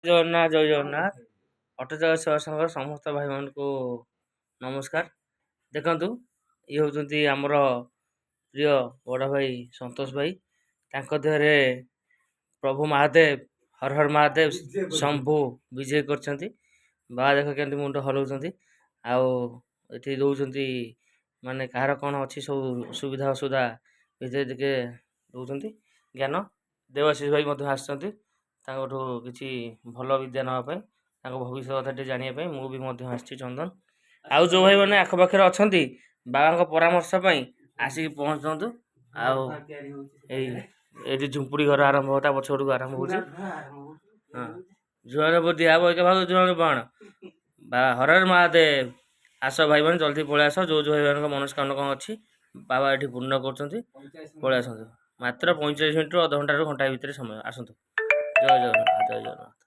ଜଗନ୍ନାଥ ଜୟ Jagannath. Auto ଚାଳକ ସେବା ସଂଘର ସମସ୍ତ ଭାଇମାନଙ୍କୁ ନମସ୍କାର। ଦେଖନ୍ତୁ, ଇଏ ହେଉଛନ୍ତି ଆମର ପ୍ରିୟ ବଡ଼ ଭାଇ ସନ୍ତୋଷ ଭାଇ। ତାଙ୍କ ଦେହରେ ପ୍ରଭୁ ମହାଦେବ ହର ହର ମହାଦେବ ଶମ୍ଭୁ ବିଜୟ କରିଛନ୍ତି। ବାବା ଦେଖ କେମିତି ମୁଣ୍ଡ ହଲାଉଛନ୍ତି, ଆଉ ଏଠି ଦେଉଛନ୍ତି ମାନେ କାହାର କ'ଣ ଅଛି ସବୁ ସୁବିଧା ଅସୁବିଧା ଭିତରେ ଟିକେ ଦେଉଛନ୍ତି ଜ୍ଞାନ। ଦେବାଶିଷ ଭାଇ ମଧ୍ୟ ଆସିଛନ୍ତି ତାଙ୍କଠୁ କିଛି ଭଲ ବିଦ୍ୟା ନେବା ପାଇଁ, ତାଙ୍କ ଭବିଷ୍ୟତ କଥା ଟିକେ ଜାଣିବା ପାଇଁ। ମୁଁ ବି ମଧ୍ୟ ଆସିଛି ଚନ୍ଦନ। ଆଉ ଯେଉଁ ଭାଇମାନେ ଆଖପାଖରେ ଅଛନ୍ତି ବାବାଙ୍କ ପରାମର୍ଶ ପାଇଁ ଆସିକି ପହଞ୍ଚନ୍ତୁ। ଆଉ ଏଇଠି ଝୁମ୍ପୁଡ଼ି ଘର ଆରମ୍ଭ ତା ପଛପଟକୁ ଆରମ୍ଭ ହେଉଛି। ହଁ, ଜୁହାର ବୁଦ୍ଧି ହବ ଏକ ଭାଗ ଜୁହାର ବାଣ ବାବା ହର ହର ମହାଦେବ। ଆସ ଭାଇମାନେ ଜଲ୍ଦି ପଳେଇ ଆସ। ଯେଉଁ ଭାଇମାନଙ୍କ ମନସ୍କାମନା କ'ଣ ଅଛି ବାବା ଏଠି ପୂର୍ଣ୍ଣ କରୁଛନ୍ତି, ପଳେଇ ଆସନ୍ତୁ। ମାତ୍ର 45 ମିନିଟ୍ରୁ ଅଧଘଣ୍ଟାରୁ ଘଣ୍ଟାଏ ଭିତରେ ସମୟ। ଆସନ୍ତୁ। ଜୟ ଜଗନ୍ନାଥ ଜୟ ଜଗନ୍ନାଥ।